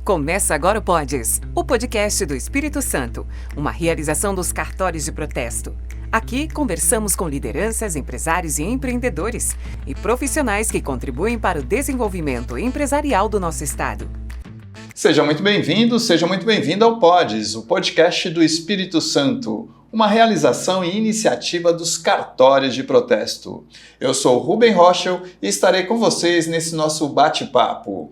Começa agora o Podes, o podcast do Espírito Santo, uma realização dos cartórios de protesto. Aqui conversamos com lideranças, empresários e empreendedores e profissionais que contribuem para o desenvolvimento empresarial do nosso estado. Seja muito bem-vindo, seja muito bem-vinda ao Podes, o podcast do Espírito Santo, uma realização e iniciativa dos cartórios de protesto. Eu sou Rubem Rochel e estarei com vocês nesse nosso bate-papo.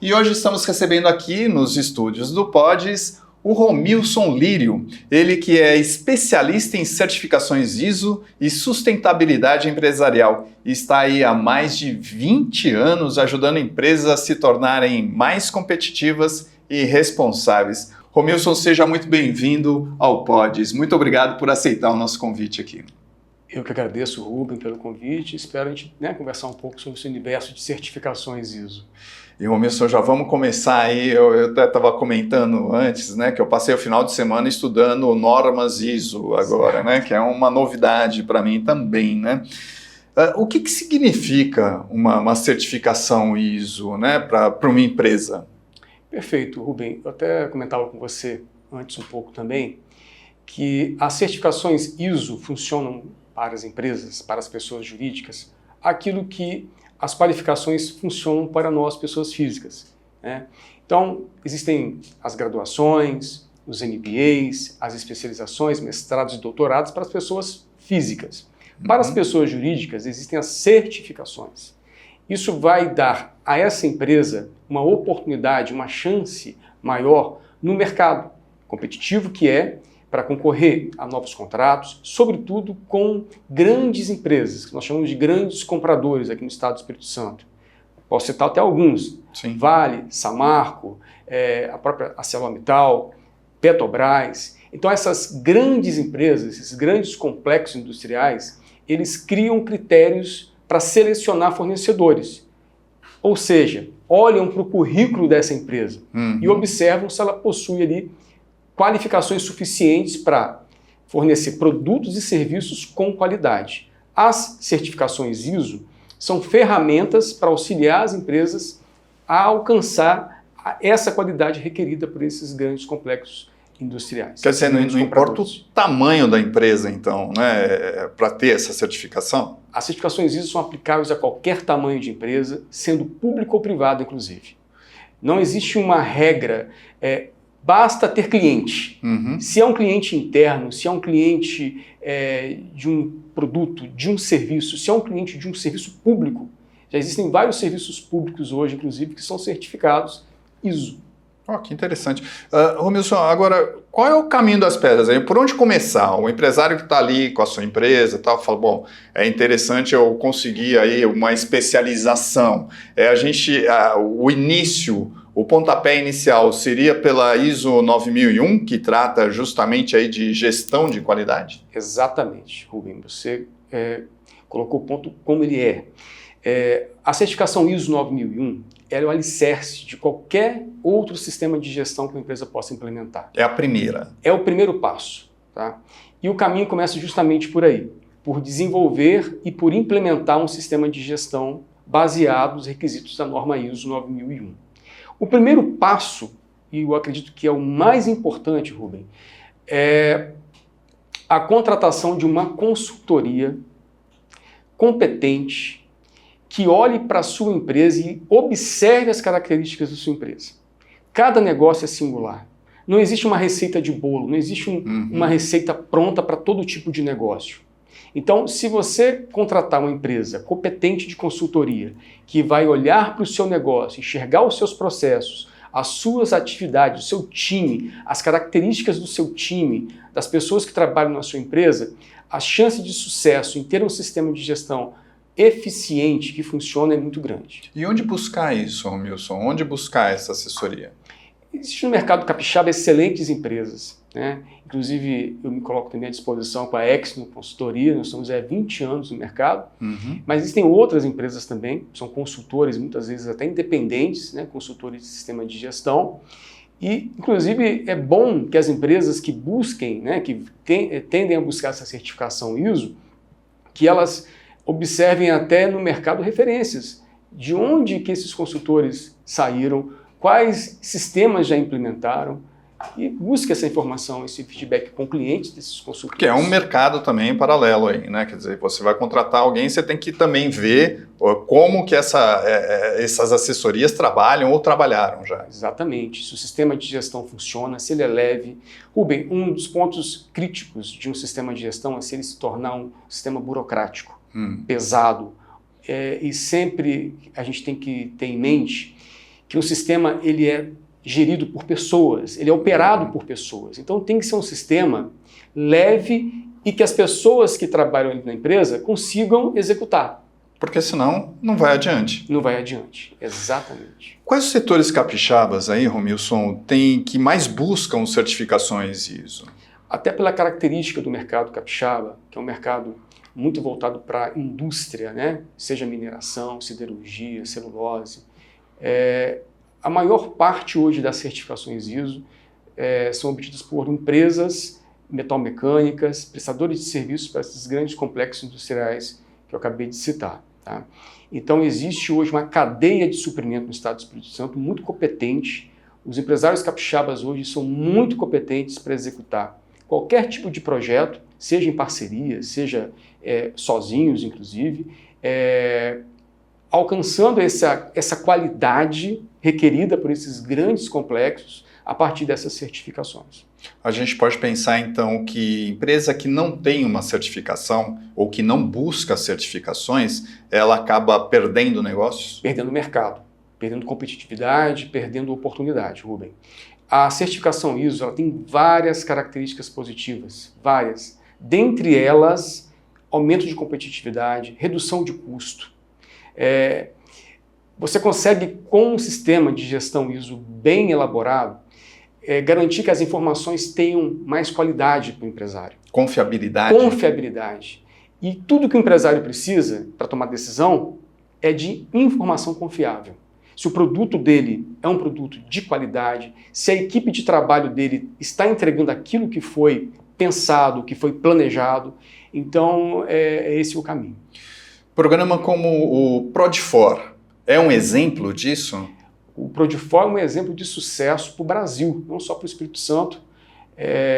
E hoje estamos recebendo aqui nos estúdios do Podes o Romilson Lírio, ele que é especialista em certificações ISO e sustentabilidade empresarial e está aí há mais de 20 anos ajudando empresas a se tornarem mais competitivas e responsáveis. Romilson, seja muito bem-vindo ao Podes. Muito obrigado por aceitar o nosso convite aqui. Eu que agradeço, Rubem, pelo convite. Espero a gente conversar um pouco sobre esse universo de certificações ISO. E, Romilson, já vamos começar aí. Eu até estava comentando antes, que eu passei o final de semana estudando normas ISO agora, que é uma novidade para mim também, O que significa uma certificação ISO, para uma empresa? Perfeito, Rubem. Eu até comentava com você antes um pouco também que as certificações ISO funcionam para as empresas, para as pessoas jurídicas, aquilo que as qualificações funcionam para nós, pessoas físicas. Então, existem as graduações, os MBAs, as especializações, mestrados e doutorados para as pessoas físicas. Para as pessoas jurídicas, existem as certificações. Isso vai dar a essa empresa uma oportunidade, uma chance maior no mercado competitivo que é para concorrer a novos contratos, sobretudo com grandes empresas, que nós chamamos de grandes compradores aqui no estado do Espírito Santo. Posso citar até alguns. Sim. Vale, Samarco, a própria ArcelorMittal, Petrobras. Então essas grandes empresas, esses grandes complexos industriais, eles criam critérios para selecionar fornecedores. Ou seja, olham para o currículo dessa empresa e observam se ela possui ali qualificações suficientes para fornecer produtos e serviços com qualidade. As certificações ISO são ferramentas para auxiliar as empresas a alcançar essa qualidade requerida por esses grandes complexos industriais. Quer dizer, não importa o tamanho da empresa, então, para ter essa certificação? As certificações ISO são aplicáveis a qualquer tamanho de empresa, sendo público ou privado, inclusive. Não existe uma regra. Basta ter cliente. Se é um cliente interno, se é um cliente de um produto, de um serviço, se é um cliente de um serviço público, já existem vários serviços públicos hoje, inclusive, que são certificados ISO. Que interessante. Romilson, agora, qual é o caminho das pedras? Por onde começar? O empresário que está ali com a sua empresa fala, bom, é interessante eu conseguir aí uma especialização. O início, o pontapé inicial seria pela ISO 9001, que trata justamente aí de gestão de qualidade? Exatamente, Rubem. Você colocou o ponto como ele é. A certificação ISO 9001 é o alicerce de qualquer outro sistema de gestão que uma empresa possa implementar. É a primeira. É o primeiro passo. E o caminho começa justamente por aí, por desenvolver e por implementar um sistema de gestão baseado nos requisitos da norma ISO 9001. O primeiro passo, e eu acredito que é o mais importante, Rubem, é a contratação de uma consultoria competente que olhe para a sua empresa e observe as características da sua empresa. Cada negócio é singular. Não existe uma receita de bolo, não existe uma receita pronta para todo tipo de negócio. Então, se você contratar uma empresa competente de consultoria, que vai olhar para o seu negócio, enxergar os seus processos, as suas atividades, o seu time, as características do seu time, das pessoas que trabalham na sua empresa, a chance de sucesso em ter um sistema de gestão eficiente que funciona é muito grande. E onde buscar isso, Romilson? Onde buscar essa assessoria? Existe no mercado capixaba excelentes empresas. Inclusive, eu me coloco também à disposição com a Exno Consultoria, nós estamos há 20 anos no mercado, mas existem outras empresas também, são consultores, muitas vezes até independentes, consultores de sistema de gestão, e inclusive é bom que as empresas que busquem, que tendem a buscar essa certificação ISO, que elas observem até no mercado referências, de onde que esses consultores saíram, quais sistemas já implementaram, e busque essa informação, esse feedback com clientes desses consultores. Que é um mercado também paralelo aí, né? Quer dizer, você vai contratar alguém, você tem que também ver como que essas assessorias trabalham ou trabalharam já. Exatamente. Se o sistema de gestão funciona, se ele é leve. Rubem, um dos pontos críticos de um sistema de gestão é se ele se tornar um sistema burocrático, pesado. E sempre a gente tem que ter em mente que o sistema ele é gerido por pessoas, ele é operado por pessoas. Então tem que ser um sistema leve e que as pessoas que trabalham ali na empresa consigam executar. Porque senão não vai adiante. Não vai adiante, exatamente. Quais os setores capixabas aí, Romilson, que mais buscam certificações ISO? Até pela característica do mercado capixaba, que é um mercado muito voltado para a indústria, né? Seja mineração, siderurgia, celulose. A maior parte hoje das certificações ISO são obtidas por empresas metalmecânicas, prestadores de serviços para esses grandes complexos industriais que eu acabei de citar. Tá? Então existe hoje uma cadeia de suprimento no estado do Espírito Santo muito competente. Os empresários capixabas hoje são muito competentes para executar qualquer tipo de projeto, seja em parceria, seja sozinhos, inclusive, alcançando essa qualidade requerida por esses grandes complexos a partir dessas certificações. A gente pode pensar, então, que empresa que não tem uma certificação ou que não busca certificações, ela acaba perdendo negócios? Perdendo mercado, perdendo competitividade, perdendo oportunidade, Rubem. A certificação ISO ela tem várias características positivas, várias. Dentre elas, aumento de competitividade, redução de custo. Você consegue, com um sistema de gestão ISO bem elaborado, garantir que as informações tenham mais qualidade para o empresário. Confiabilidade. Confiabilidade. E tudo que o empresário precisa para tomar decisão é de informação confiável. Se o produto dele é um produto de qualidade, se a equipe de trabalho dele está entregando aquilo que foi pensado, que foi planejado, então esse é o caminho. Programa como o Prodifor é um exemplo disso? O Prodifor é um exemplo de sucesso para o Brasil, não só para o Espírito Santo.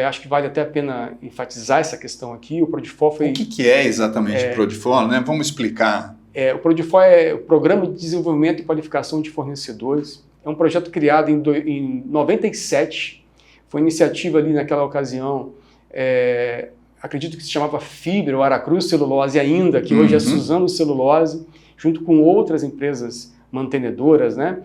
Acho que vale até a pena enfatizar essa questão aqui. O Prodifor foi... O que é exatamente o Prodifor, né? Vamos explicar. O Prodifor é o Programa de Desenvolvimento e Qualificação de Fornecedores. É um projeto criado em 97. Foi iniciativa ali naquela ocasião, acredito que se chamava Fibra ou Aracruz Celulose ainda, que hoje é Suzano Celulose, junto com outras empresas mantenedoras, né?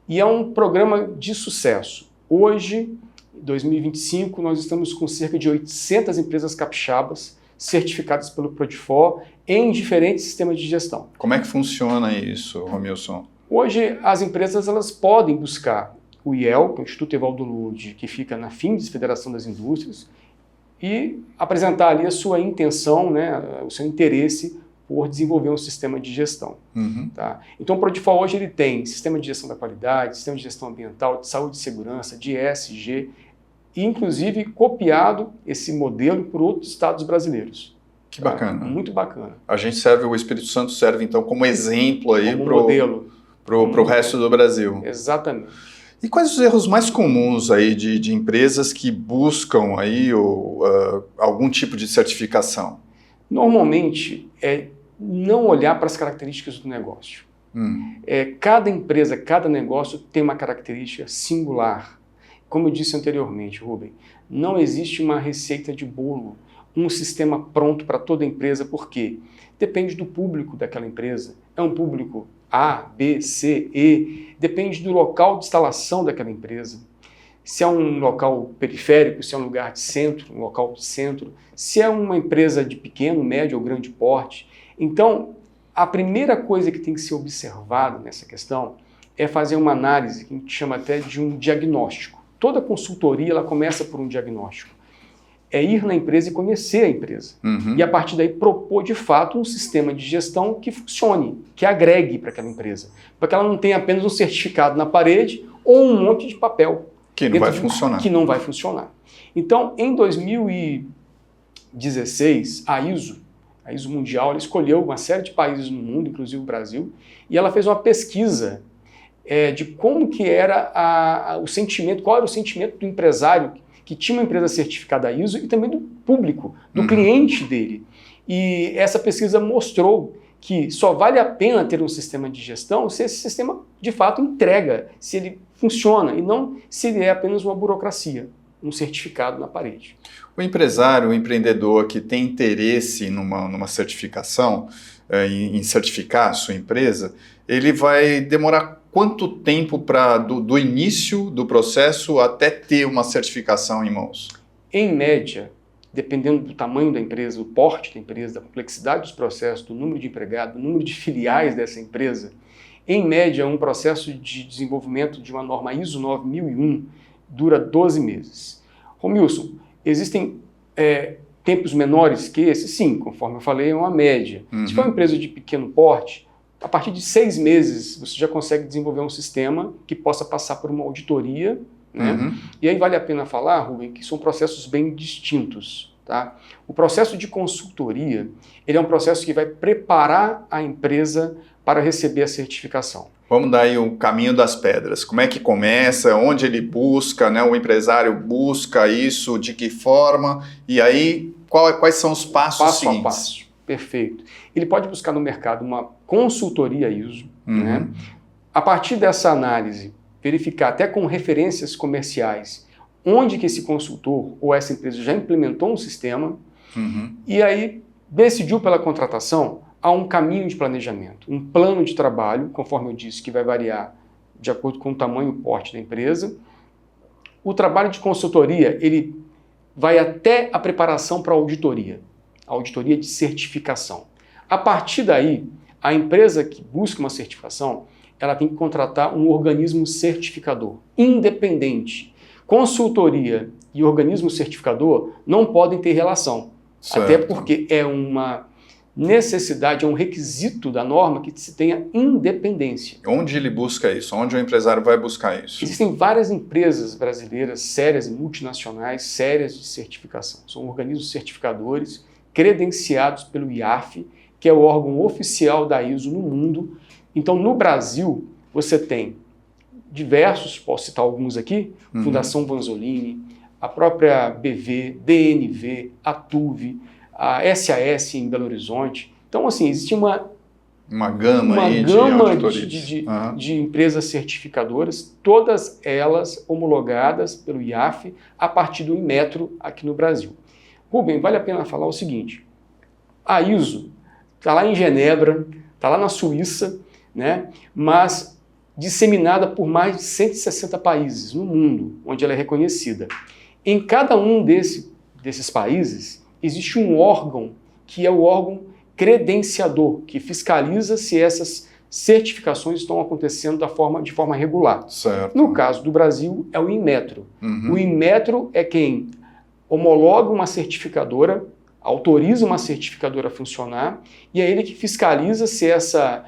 E é um programa de sucesso. Hoje, em 2025, nós estamos com cerca de 800 empresas capixabas certificadas pelo Prodifor em diferentes sistemas de gestão. Como é que funciona isso, Romilson? Hoje, as empresas elas podem buscar o IEL, que é o Instituto Evaldo Lud, que fica na FINDES, Federação das Indústrias, e apresentar ali a sua intenção, né, o seu interesse por desenvolver um sistema de gestão. Tá? Então o Prodifor hoje ele tem sistema de gestão da qualidade, sistema de gestão ambiental, de saúde e segurança, de ESG, e inclusive copiado esse modelo por outros estados brasileiros. Que bacana. Muito bacana. O Espírito Santo serve então como exemplo aí para o resto do Brasil. Exatamente. E quais os erros mais comuns aí de empresas que buscam aí algum tipo de certificação? Normalmente é não olhar para as características do negócio. Cada empresa, cada negócio tem uma característica singular. Como eu disse anteriormente, Rubem, não existe uma receita de bolo, um sistema pronto para toda empresa, porque depende do público daquela empresa. É um público A, B, C, E, depende do local de instalação daquela empresa. Se é um local periférico, se é um lugar de centro, um local de centro, se é uma empresa de pequeno, médio ou grande porte. Então, a primeira coisa que tem que ser observada nessa questão é fazer uma análise que a gente chama até de um diagnóstico. Toda consultoria ela começa por um diagnóstico. É ir na empresa e conhecer a empresa. E a partir daí propor de fato um sistema de gestão que funcione, que agregue para aquela empresa. Para que ela não tenha apenas um certificado na parede ou um monte de papel. Que não vai funcionar. Que não vai funcionar. Então, em 2016, a ISO Mundial, ela escolheu uma série de países no mundo, inclusive o Brasil, e ela fez uma pesquisa de como que era o sentimento, qual era o sentimento do empresário que tinha uma empresa certificada ISO e também do público, do cliente dele. E essa pesquisa mostrou que só vale a pena ter um sistema de gestão se esse sistema de fato entrega, se ele funciona e não se ele é apenas uma burocracia, um certificado na parede. O empresário, o empreendedor que tem interesse numa certificação, em certificar a sua empresa, ele vai demorar quanto tempo do início do processo até ter uma certificação em mãos? Em média, dependendo do tamanho da empresa, do porte da empresa, da complexidade dos processos, do número de empregados, do número de filiais dessa empresa, em média, um processo de desenvolvimento de uma norma ISO 9001 dura 12 meses. Romilson, existem tempos menores que esse? Sim, conforme eu falei, é uma média. Se for uma empresa de pequeno porte, a partir de 6 meses você já consegue desenvolver um sistema que possa passar por uma auditoria, né? E aí vale a pena falar, Rubem, que são processos bem distintos. Tá? O processo de consultoria, ele é um processo que vai preparar a empresa para receber a certificação. Vamos dar aí o caminho das pedras. Como é que começa? Onde ele busca, né? O empresário busca isso, de que forma? E aí, quais são os passos seguintes? Passo a passo. Perfeito. Ele pode buscar no mercado uma consultoria ISO, né? A partir dessa análise, verificar até com referências comerciais onde que esse consultor ou essa empresa já implementou um sistema e aí decidiu pela contratação, há um caminho de planejamento, um plano de trabalho, conforme eu disse, que vai variar de acordo com o tamanho e o porte da empresa. O trabalho de consultoria, ele vai até a preparação para a auditoria de certificação. A partir daí, a empresa que busca uma certificação, ela tem que contratar um organismo certificador, independente. Consultoria e organismo certificador não podem ter relação, certo. Até porque é uma necessidade, é um requisito da norma que se tenha independência. Onde ele busca isso? Onde o empresário vai buscar isso? Existem várias empresas brasileiras sérias e multinacionais sérias de certificação. São organismos certificadores credenciados pelo IAF, que é o órgão oficial da ISO no mundo. Então, no Brasil, você tem diversos, posso citar alguns aqui, Fundação Vanzolini, a própria BV, DNV, a TUV, a SAS em Belo Horizonte. Então, assim, existe uma gama de empresas certificadoras, todas elas homologadas pelo IAF a partir do Inmetro aqui no Brasil. Rubem, vale a pena falar o seguinte, a ISO está lá em Genebra, está lá na Suíça, né? Mas disseminada por mais de 160 países no mundo, onde ela é reconhecida. Em cada um desses países, existe um órgão, que é o órgão credenciador, que fiscaliza se essas certificações estão acontecendo de forma regular. Certo. No caso do Brasil, é o Inmetro. O Inmetro é quem homologa uma certificadora, autoriza uma certificadora a funcionar, e é ele que fiscaliza se essa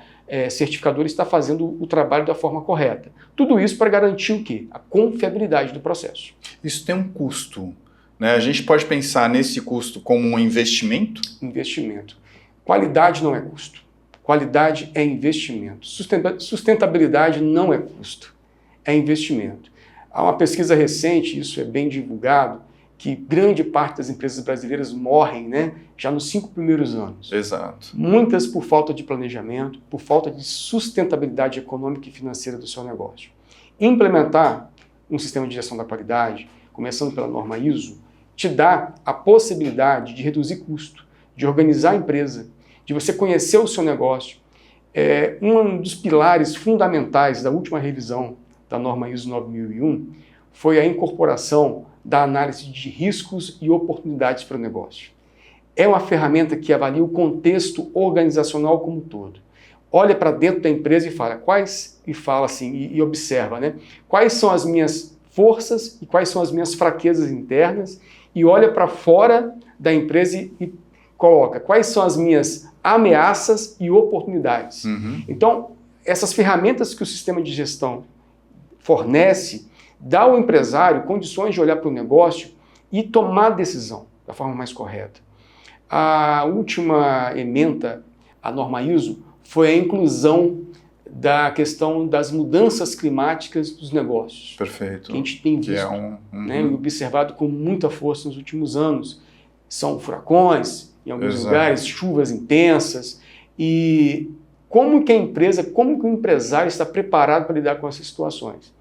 certificadora está fazendo o trabalho da forma correta. Tudo isso para garantir o quê? A confiabilidade do processo. Isso tem um custo, né? A gente pode pensar nesse custo como um investimento? Investimento. Qualidade não é custo. Qualidade é investimento. Sustentabilidade não é custo. É investimento. Há uma pesquisa recente, isso é bem divulgado, que grande parte das empresas brasileiras morrem, né, já nos 5 primeiros anos. Exato. Muitas por falta de planejamento, por falta de sustentabilidade econômica e financeira do seu negócio. Implementar um sistema de gestão da qualidade, começando pela norma ISO, te dá a possibilidade de reduzir custo, de organizar a empresa, de você conhecer o seu negócio. Um dos pilares fundamentais da última revisão da norma ISO 9001 foi a incorporação da análise de riscos e oportunidades para o negócio. É uma ferramenta que avalia o contexto organizacional como um todo. Olha para dentro da empresa e observa, né? Quais são as minhas forças e quais são as minhas fraquezas internas, e olha para fora da empresa e coloca quais são as minhas ameaças e oportunidades. Então, essas ferramentas que o sistema de gestão fornece dá ao empresário condições de olhar para o negócio e tomar decisão da forma mais correta. A última ementa à norma ISO foi a inclusão da questão das mudanças climáticas dos negócios. Perfeito. Que a gente tem visto, né, observado com muita força nos últimos anos. São furacões, em alguns lugares, chuvas intensas. E como que a empresa, como que o empresário está preparado para lidar com essas situações?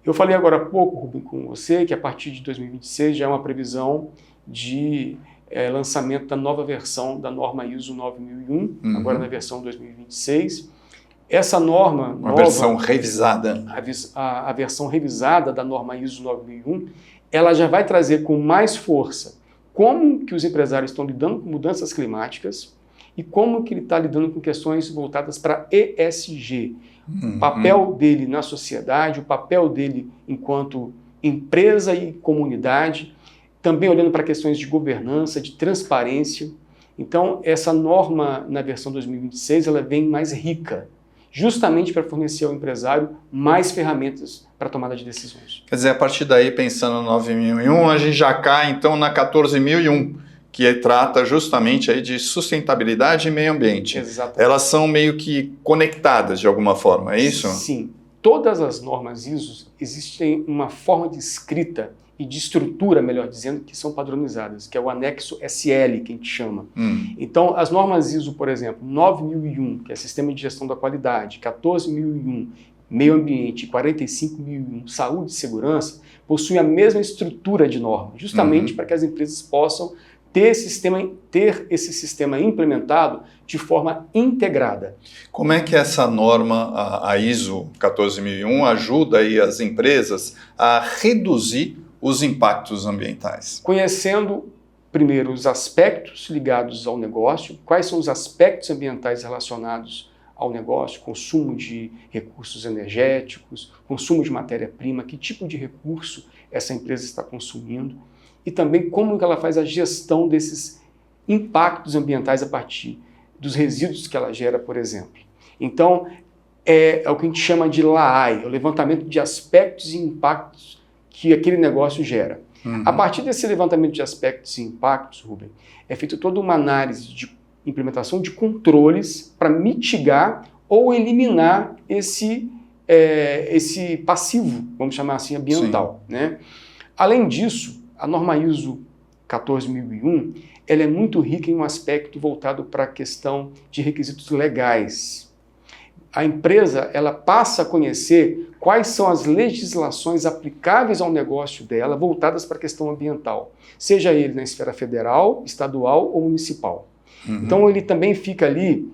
Eu falei agora há pouco, Rubem, com você, que a partir de 2026 já é uma previsão de lançamento da nova versão da norma ISO 9001, agora na versão 2026. Essa norma nova, versão revisada. A versão revisada da norma ISO 9001, ela já vai trazer com mais força como que os empresários estão lidando com mudanças climáticas e como que ele está lidando com questões voltadas para ESG. O papel dele na sociedade, o papel dele enquanto empresa e comunidade, também olhando para questões de governança, de transparência. Então, essa norma na versão 2026, ela vem mais rica, justamente para fornecer ao empresário mais ferramentas para tomada de decisões. Quer dizer, a partir daí, pensando no 9001, a gente já cai então na 14001, que trata justamente aí de sustentabilidade e meio ambiente. Exatamente. Elas são meio que conectadas de alguma forma, é isso? Sim. Todas as normas ISO existem uma forma de escrita e de estrutura, melhor dizendo, que são padronizadas, que é o anexo SL, que a gente chama. Então, as normas ISO, por exemplo, 9001, que é Sistema de Gestão da Qualidade, 14001, Meio Ambiente, 45001, Saúde e Segurança, possuem a mesma estrutura de norma, justamente para que as empresas possam ter esse sistema implementado de forma integrada. Como é que essa norma, a ISO 14001, ajuda aí as empresas a reduzir os impactos ambientais? Conhecendo, primeiro, os aspectos ligados ao negócio, quais são os aspectos ambientais relacionados ao negócio, consumo de recursos energéticos, consumo de matéria-prima, que tipo de recurso essa empresa está consumindo, e também como ela faz a gestão desses impactos ambientais a partir dos resíduos que ela gera, por exemplo. Então, é o que a gente chama de LAI, o levantamento de aspectos e impactos que aquele negócio gera. A partir desse levantamento de aspectos e impactos, Rubem, é feita toda uma análise de implementação de controles para mitigar ou eliminar esse passivo, vamos chamar assim, ambiental, né? Além disso, a norma ISO 14001, ela é muito rica em um aspecto voltado para a questão de requisitos legais. A empresa, ela passa a conhecer quais são as legislações aplicáveis ao negócio dela voltadas para a questão ambiental, seja ele na esfera federal, estadual ou municipal. Então ele também fica ali,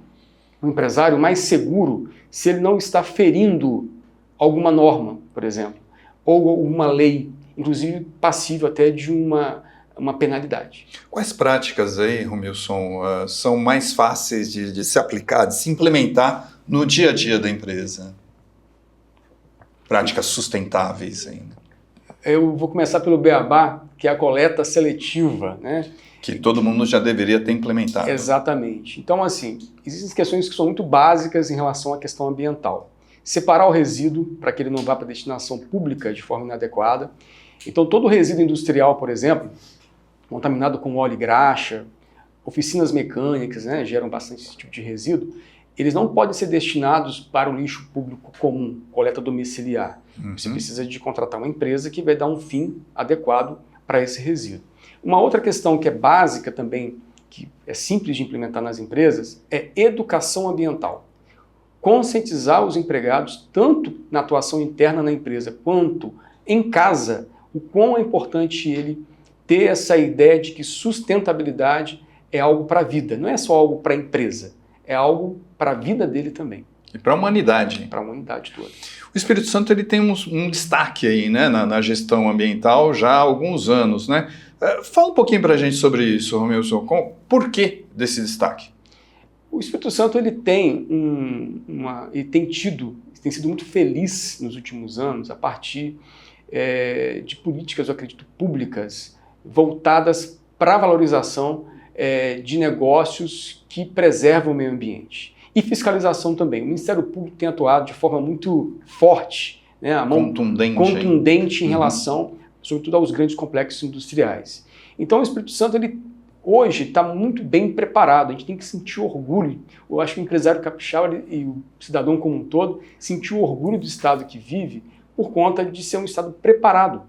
um empresário, mais seguro se ele não está ferindo alguma norma, por exemplo, ou alguma lei, inclusive passível até de uma penalidade. Quais práticas aí, Romilson, são mais fáceis de se aplicar, de se implementar no dia a dia da empresa? Práticas sustentáveis ainda. Eu vou começar pelo beabá, que é a coleta seletiva, né? Que todo mundo já deveria ter implementado. Exatamente. Então, assim, existem questões que são muito básicas em relação à questão ambiental. Separar o resíduo para que ele não vá para destinação pública de forma inadequada. Então, todo resíduo industrial, por exemplo, contaminado com óleo e graxa, oficinas mecânicas, né, geram bastante esse tipo de resíduo, eles não podem ser destinados para o lixo público comum, coleta domiciliar. Você precisa de contratar uma empresa que vai dar um fim adequado para esse resíduo. Uma outra questão que é básica também, que é simples de implementar nas empresas, é educação ambiental. Conscientizar os empregados, tanto na atuação interna na empresa, quanto em casa, o quão é importante ele ter essa ideia de que sustentabilidade é algo para a vida, não é só algo para a empresa, é algo para a vida dele também. E para a humanidade. Para a humanidade toda. O Espírito Santo ele tem um destaque aí, né, na gestão ambiental já há alguns anos, né? Fala um pouquinho para a gente sobre isso, Romilson. Por que desse destaque? O Espírito Santo ele tem tem sido muito feliz nos últimos anos a partir de políticas, eu acredito, públicas voltadas para a valorização de negócios que preservam o meio ambiente. E fiscalização também. O Ministério Público tem atuado de forma muito forte, né, contundente em relação, sobretudo, aos grandes complexos industriais. Então, o Espírito Santo, hoje está muito bem preparado. A gente tem que sentir orgulho. Eu acho que o empresário capixaba e o cidadão como um todo sentiu orgulho do estado que vive por conta de ser um estado preparado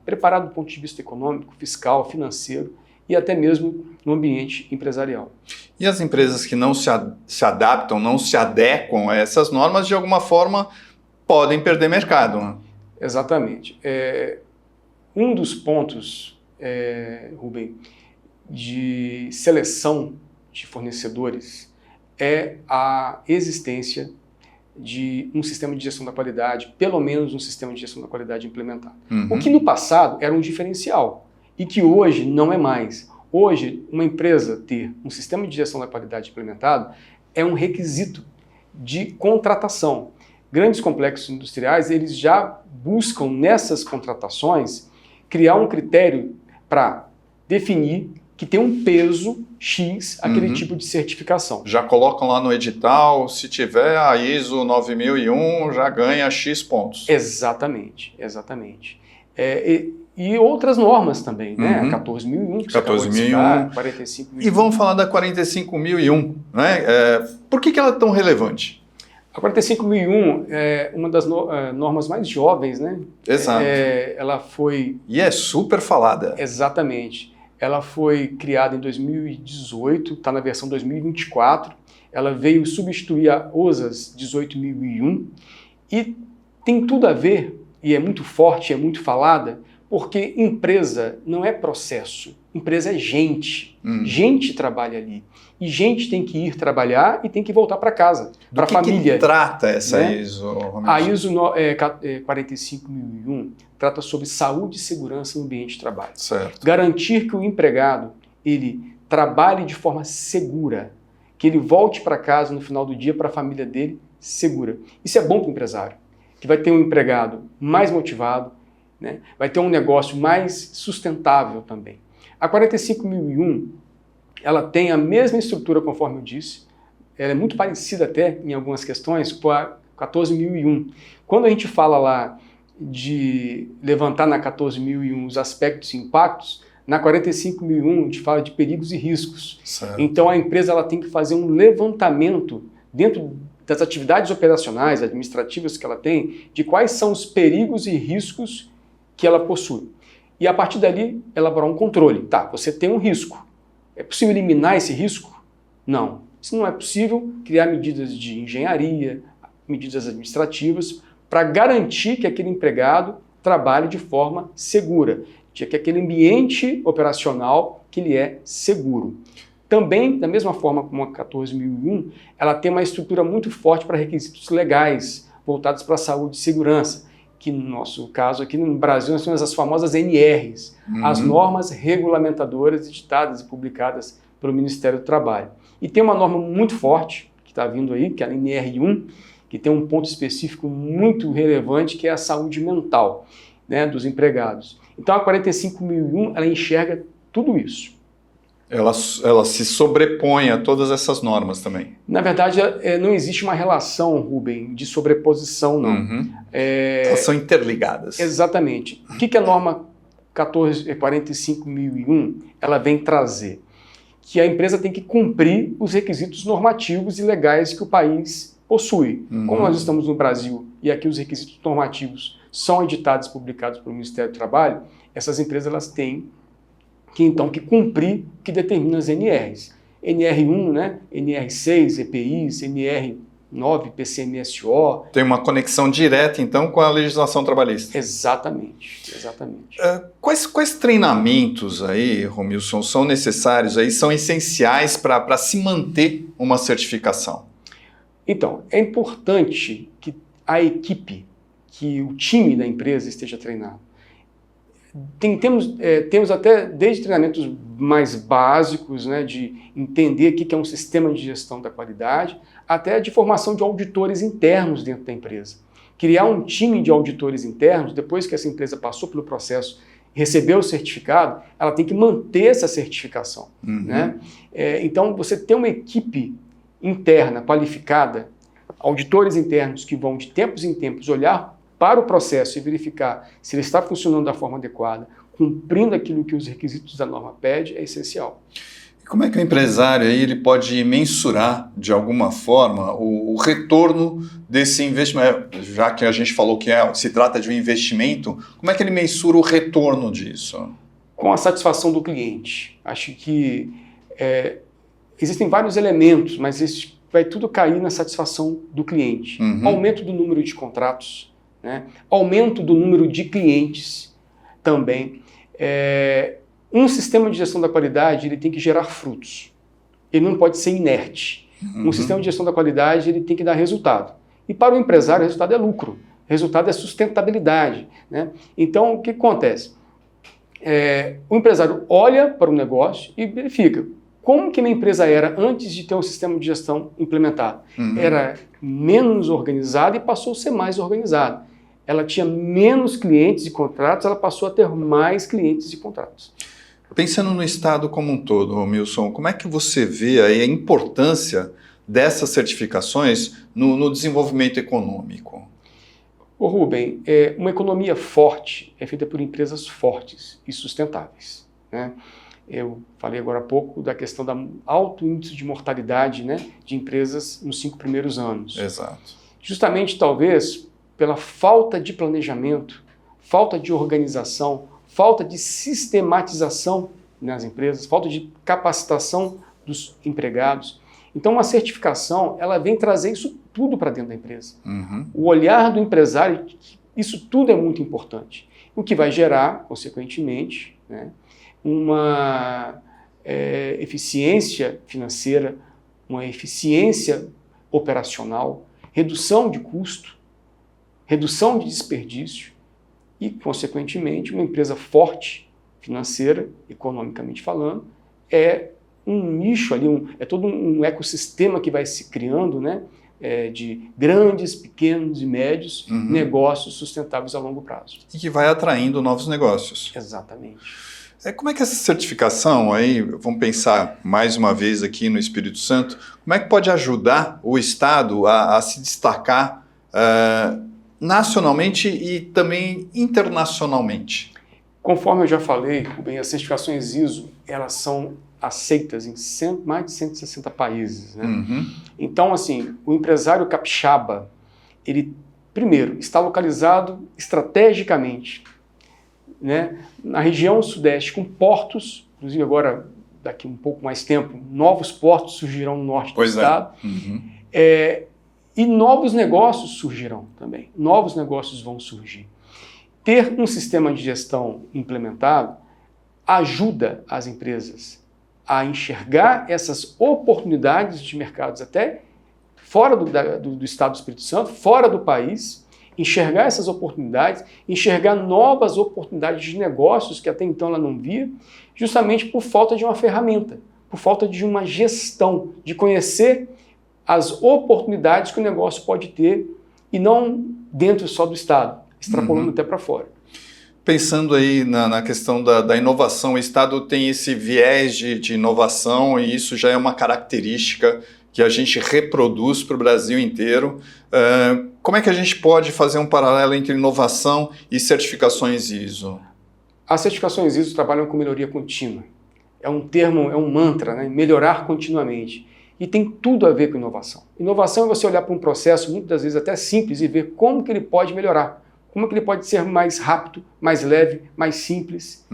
do ponto de vista econômico, fiscal, financeiro e até mesmo no ambiente empresarial. E as empresas que não se adaptam, não se adequam a essas normas, de alguma forma podem perder mercado, né? Exatamente. Um dos pontos, Rubem, de seleção de fornecedores é a existência de um sistema de gestão da qualidade, pelo menos um sistema de gestão da qualidade implementado. O que no passado era um diferencial e que hoje não é mais. Hoje, uma empresa ter um sistema de gestão da qualidade implementado é um requisito de contratação. Grandes complexos industriais, eles já buscam nessas contratações criar um critério para definir que tem um peso X aquele tipo de certificação. Já colocam lá no edital, se tiver a ISO 9001, já ganha X pontos. Exatamente. E outras normas também, né? A 14.001, que você acabou de citar, 45.001. E vamos falar da 45.001, né? Por que ela é tão relevante? A 45.001 é uma das normas mais jovens, né? Exato. Ela foi... E é super falada. Exatamente. Ela foi criada em 2018, está na versão 2024. Ela veio substituir a OSAS 18.001 e tem tudo a ver, e é muito forte, é muito falada, porque empresa não é processo, empresa é gente. Gente trabalha ali. E gente tem que ir trabalhar e tem que voltar para casa, para a família. Que trata essa né? ISO? A ISO 45.001 trata sobre saúde e segurança no ambiente de trabalho. Certo. Garantir que o empregado ele trabalhe de forma segura, que ele volte para casa no final do dia para a família dele segura. Isso é bom para o empresário, que vai ter um empregado mais motivado, né? Vai ter um negócio mais sustentável também. A 45.001 ela tem a mesma estrutura, conforme eu disse, ela é muito parecida até em algumas questões com a 14.001. Quando a gente fala lá de levantar na 14.001 os aspectos e impactos, na 45.001 a gente fala de perigos e riscos. Certo. Então a empresa ela tem que fazer um levantamento dentro das atividades operacionais, administrativas que ela tem, de quais são os perigos e riscos que ela possui. E a partir dali elaborar um controle. Tá, você tem um risco. É possível eliminar esse risco? Não. Se não é possível, criar medidas de engenharia, medidas administrativas, para garantir que aquele empregado trabalhe de forma segura, que aquele ambiente operacional que ele é seguro. Também, da mesma forma como a 14.001, ela tem uma estrutura muito forte para requisitos legais, voltados para a saúde e segurança, que no nosso caso aqui no Brasil nós temos as famosas NRs, as normas regulamentadoras editadas e publicadas pelo Ministério do Trabalho. E tem uma norma muito forte, que está vindo aí, que é a NR1, que tem um ponto específico muito relevante, que é a saúde mental, né, dos empregados. Então a 45.001, ela enxerga tudo isso. Ela se sobrepõe a todas essas normas também. Na verdade, não existe uma relação, Rubem, de sobreposição, não. Elas são interligadas. Exatamente. O que a norma 45.001 ela vem trazer? Que a empresa tem que cumprir os requisitos normativos e legais que o país possui. Como nós estamos no Brasil e aqui os requisitos normativos são editados e publicados pelo Ministério do Trabalho, essas empresas elas têm que cumprir o que determina as NRs. NR1, né? NR6, EPIs, NR9, PCMSO. Tem uma conexão direta, então, com a legislação trabalhista. Exatamente. Quais treinamentos aí, Romilson, são necessários, aí, são essenciais para se manter uma certificação? Então, é importante que a equipe, que o time da empresa esteja treinado. Temos até desde treinamentos mais básicos, né, de entender o que é um sistema de gestão da qualidade, até de formação de auditores internos dentro da empresa. Criar um time de auditores internos, depois que essa empresa passou pelo processo, recebeu o certificado, ela tem que manter essa certificação. Né? Então, você ter uma equipe interna qualificada, auditores internos que vão de tempos em tempos olhar para o processo e verificar se ele está funcionando da forma adequada, cumprindo aquilo que os requisitos da norma pedem, é essencial. Como é que o empresário aí, ele pode mensurar de alguma forma o retorno desse investimento? Já que a gente falou que se trata de um investimento, como é que ele mensura o retorno disso? Com a satisfação do cliente. Acho que existem vários elementos, mas isso vai tudo cair na satisfação do cliente. Aumento do número de contratos, né? Aumento do número de clientes também. Um sistema de gestão da qualidade, ele tem que gerar frutos. Ele não pode ser inerte. Um sistema de gestão da qualidade, ele tem que dar resultado. E para o empresário, o resultado é lucro. O resultado é sustentabilidade, né? Então, o que acontece? O empresário olha para o negócio e verifica como que minha empresa era antes de ter um sistema de gestão implementado. Era menos organizada e passou a ser mais organizada. Ela tinha menos clientes e contratos, ela passou a ter mais clientes e contratos. Pensando no Estado como um todo, Milson, como é que você vê aí a importância dessas certificações no desenvolvimento econômico? Rubem, uma economia forte é feita por empresas fortes e sustentáveis, né? Eu falei agora há pouco da questão do alto índice de mortalidade, né, de empresas nos 5 primeiros anos. Exato. Justamente, talvez, pela falta de planejamento, falta de organização, falta de sistematização nas empresas, falta de capacitação dos empregados. Então, uma certificação, ela vem trazer isso tudo para dentro da empresa. O olhar do empresário, isso tudo é muito importante. O que vai gerar, consequentemente, né, uma eficiência financeira, uma eficiência operacional, redução de custo, redução de desperdício e, consequentemente, uma empresa forte, financeira, economicamente falando, é um nicho ali, é todo um ecossistema que vai se criando, né, de grandes, pequenos e médios negócios sustentáveis a longo prazo. E que vai atraindo novos negócios. Exatamente. Como é que essa certificação aí, vamos pensar mais uma vez aqui no Espírito Santo, como é que pode ajudar o Estado a se destacar nacionalmente e também internacionalmente? Conforme eu já falei, Rubem, as certificações ISO, elas são aceitas em mais de 160 países, né? Então, assim, o empresário capixaba, ele, primeiro, está localizado estrategicamente, né, na região sudeste, com portos, inclusive agora, daqui um pouco mais tempo, novos portos surgirão no norte do estado, e novos negócios surgirão também, novos negócios vão surgir. Ter um sistema de gestão implementado ajuda as empresas a enxergar essas oportunidades de mercados até fora do estado do Espírito Santo, fora do país, enxergar essas oportunidades, enxergar novas oportunidades de negócios que até então ela não via, justamente por falta de uma ferramenta, por falta de uma gestão, de conhecer as oportunidades que o negócio pode ter e não dentro só do estado, extrapolando até para fora. Pensando aí na questão da inovação, o Estado tem esse viés de inovação e isso já é uma característica que a gente reproduz para o Brasil inteiro. Como é que a gente pode fazer um paralelo entre inovação e certificações ISO? As certificações ISO trabalham com melhoria contínua. É um termo, é um mantra, né? Melhorar continuamente. E tem tudo a ver com inovação. Inovação é você olhar para um processo, muitas das vezes até simples, e ver como que ele pode melhorar. Como que ele pode ser mais rápido, mais leve, mais simples.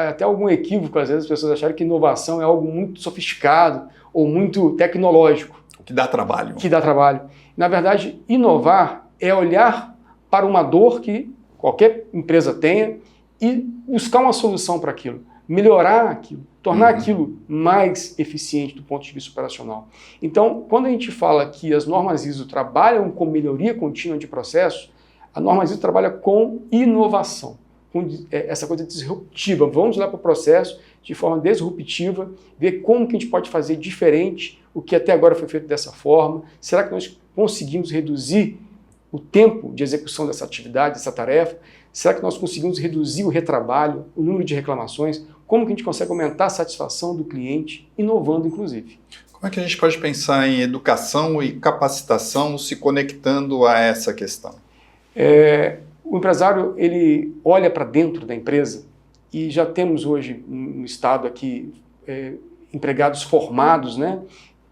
Até algum equívoco, às vezes as pessoas acharem que inovação é algo muito sofisticado ou muito tecnológico. Que dá trabalho. Que dá trabalho. Na verdade, inovar é olhar para uma dor que qualquer empresa tenha e buscar uma solução para aquilo. Melhorar aquilo, tornar aquilo mais eficiente do ponto de vista operacional. Então, quando a gente fala que as normas ISO trabalham com melhoria contínua de processo, a norma ISO trabalha com inovação, com essa coisa disruptiva. Vamos lá para o processo de forma disruptiva, ver como que a gente pode fazer diferente o que até agora foi feito dessa forma. Será que nós conseguimos reduzir o tempo de execução dessa atividade, dessa tarefa? Será que nós conseguimos reduzir o retrabalho, o número de reclamações? Como que a gente consegue aumentar a satisfação do cliente, inovando inclusive? Como é que a gente pode pensar em educação e capacitação se conectando a essa questão? O empresário, ele olha para dentro da empresa e já temos hoje no estado aqui empregados formados, né,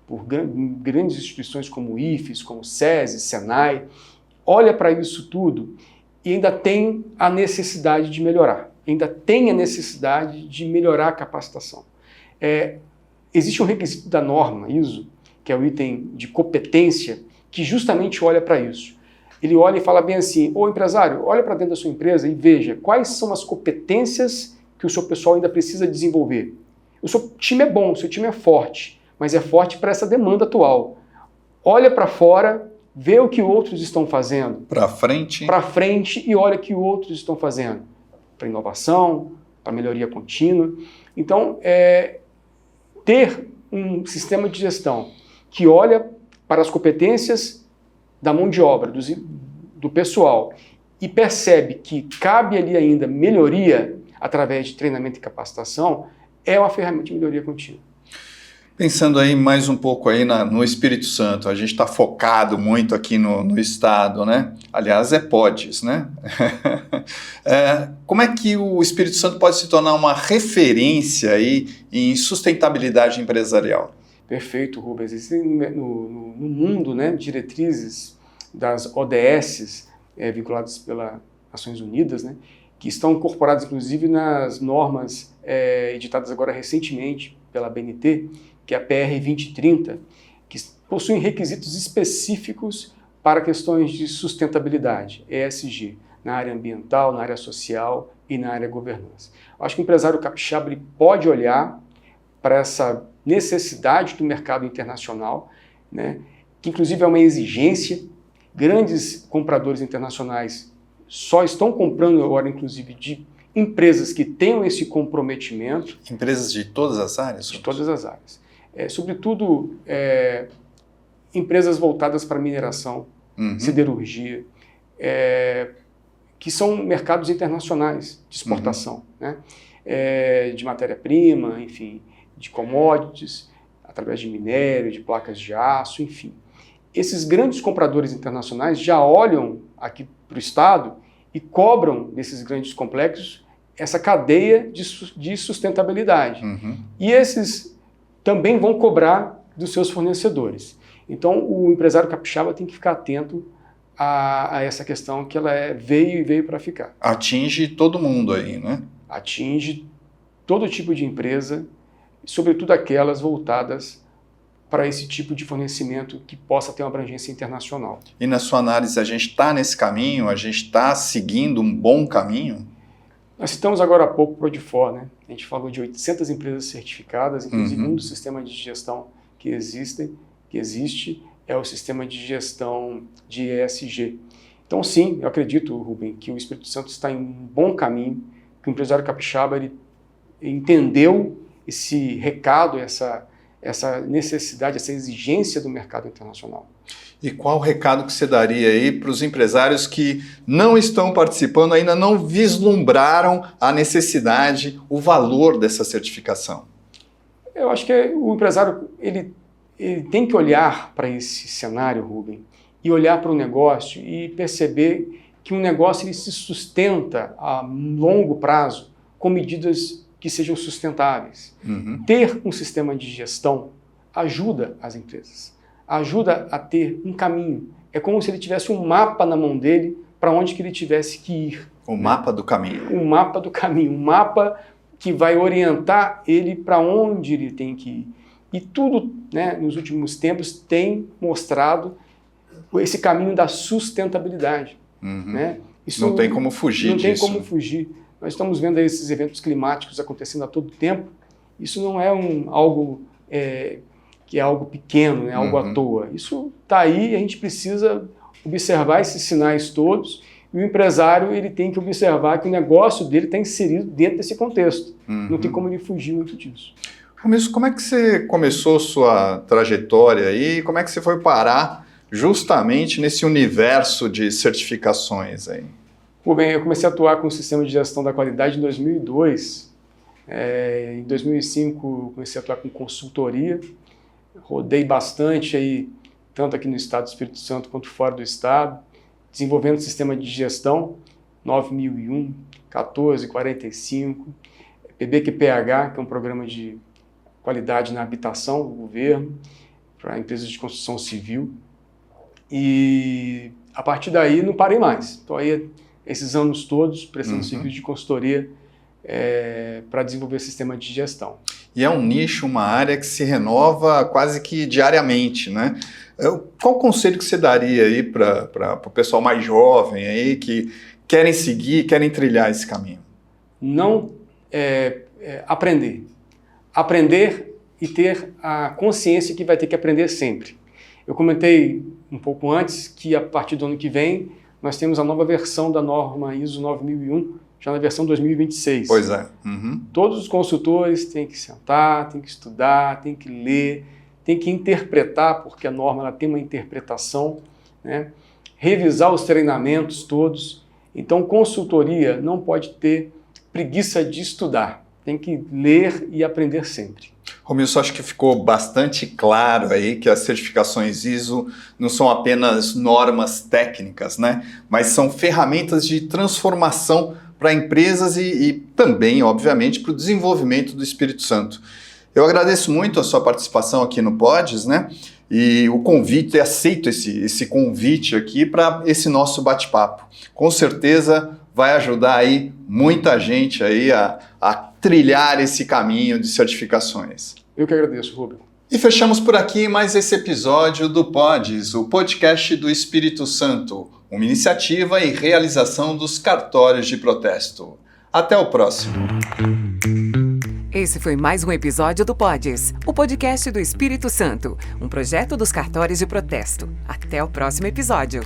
por grandes instituições como o IFES, como o SESI, Senai, olha para isso tudo e ainda tem a necessidade de melhorar, ainda tem a necessidade de melhorar a capacitação. Existe um requisito da norma ISO, que é o item de competência, que justamente olha para isso. Ele olha e fala bem assim, ô empresário, olha para dentro da sua empresa e veja quais são as competências que o seu pessoal ainda precisa desenvolver. O seu time é bom, o seu time é forte, mas é forte para essa demanda atual. Olha para fora, vê o que outros estão fazendo. Para frente. Para frente e olha o que outros estão fazendo. Para inovação, para melhoria contínua. Então, ter um sistema de gestão que olha para as competências da mão de obra, do pessoal, e percebe que cabe ali ainda melhoria através de treinamento e capacitação, é uma ferramenta de melhoria contínua. Pensando aí mais um pouco aí no Espírito Santo, a gente está focado muito aqui no estado, né? Aliás, PODES, né? Como é que o Espírito Santo pode se tornar uma referência aí em sustentabilidade empresarial? Perfeito, Rubens. Existem no mundo, né, diretrizes das ODS, vinculadas pelas Nações Unidas, né, que estão incorporadas inclusive nas normas editadas agora recentemente pela ABNT, que é a PR 2030, que possuem requisitos específicos para questões de sustentabilidade, ESG, na área ambiental, na área social e na área governança. Acho que o empresário capixaba ele pode olhar para essa necessidade do mercado internacional, né, que inclusive é uma exigência. Grandes compradores internacionais só estão comprando agora, inclusive, de empresas que tenham esse comprometimento. Empresas de todas as áreas? De todas as áreas. Sobretudo, empresas voltadas para mineração, siderurgia, que são mercados internacionais de exportação, né? De matéria-prima, enfim, de commodities, através de minério, de placas de aço, enfim. Esses grandes compradores internacionais já olham aqui para o Estado e cobram desses grandes complexos essa cadeia de sustentabilidade. E esses também vão cobrar dos seus fornecedores. Então, o empresário capixaba tem que ficar atento a essa questão que ela veio para ficar. Atinge todo mundo aí, né? Atinge todo tipo de empresa, sobretudo aquelas voltadas para esse tipo de fornecimento que possa ter uma abrangência internacional. E na sua análise, a gente está nesse caminho? A gente está seguindo um bom caminho? Nós citamos agora há pouco o Prodifor, né? A gente falou de 800 empresas certificadas, inclusive um dos sistemas de gestão que existe é o sistema de gestão de ESG. Então sim, eu acredito, Rubem, que o Espírito Santo está em um bom caminho, que o empresário capixaba ele entendeu esse recado, essa necessidade, essa exigência do mercado internacional. E qual o recado que você daria aí para os empresários que não estão participando, ainda não vislumbraram a necessidade, o valor dessa certificação? Eu acho que o empresário ele tem que olhar para esse cenário, Rubem, e olhar para o negócio e perceber que um negócio ele se sustenta a longo prazo com medidas que sejam sustentáveis. Ter um sistema de gestão ajuda as empresas, ajuda a ter um caminho. É como se ele tivesse um mapa na mão dele para onde que ele tivesse que ir. O mapa do caminho. Um mapa do caminho, um mapa que vai orientar ele para onde ele tem que ir. E tudo, né, nos últimos tempos tem mostrado esse caminho da sustentabilidade. Né? Isso não tem como fugir disso. Não tem como fugir. Nós estamos vendo aí esses eventos climáticos acontecendo a todo tempo. Isso não é algo que é algo pequeno, né? Algo à toa. Isso está aí e a gente precisa observar esses sinais todos. E o empresário ele tem que observar que o negócio dele está inserido dentro desse contexto. Não tem como ele fugir muito disso. Como é que você começou sua trajetória aí? Como é que você foi parar justamente nesse universo de certificações aí? Bem, eu comecei a atuar com o sistema de gestão da qualidade em 2002. Em 2005 comecei a atuar com consultoria. Rodei bastante aí, tanto aqui no estado do Espírito Santo quanto fora do estado, desenvolvendo sistema de gestão 9001, 1445, PBQPH, que é um programa de qualidade na habitação do governo, para empresas de construção civil. E a partir daí não parei mais. Estou aí esses anos todos prestando serviço de consultoria para desenvolver sistema de gestão. E é um nicho, uma área que se renova quase que diariamente, né? Qual conselho que você daria aí para o pessoal mais jovem aí que querem seguir, querem trilhar esse caminho? Não aprender. Aprender e ter a consciência que vai ter que aprender sempre. Eu comentei um pouco antes que a partir do ano que vem nós temos a nova versão da norma ISO 9001, já na versão 2026. Pois é. Todos os consultores têm que sentar, têm que estudar, têm que ler, têm que interpretar, porque a norma ela tem uma interpretação, né? Revisar os treinamentos todos. Então, consultoria não pode ter preguiça de estudar. Tem que ler e aprender sempre. Romilson, acho que ficou bastante claro aí que as certificações ISO não são apenas normas técnicas, né? Mas são ferramentas de transformação para empresas e também, obviamente, para o desenvolvimento do Espírito Santo. Eu agradeço muito a sua participação aqui no Pods, né? E o convite, aceito esse convite aqui para esse nosso bate-papo. Com certeza vai ajudar aí muita gente aí a trilhar esse caminho de certificações. Eu que agradeço, Rubem. E fechamos por aqui mais esse episódio do Pods, o podcast do Espírito Santo, uma iniciativa e realização dos cartórios de protesto. Até o próximo. Esse foi mais um episódio do Pods, o podcast do Espírito Santo, um projeto dos cartórios de protesto. Até o próximo episódio.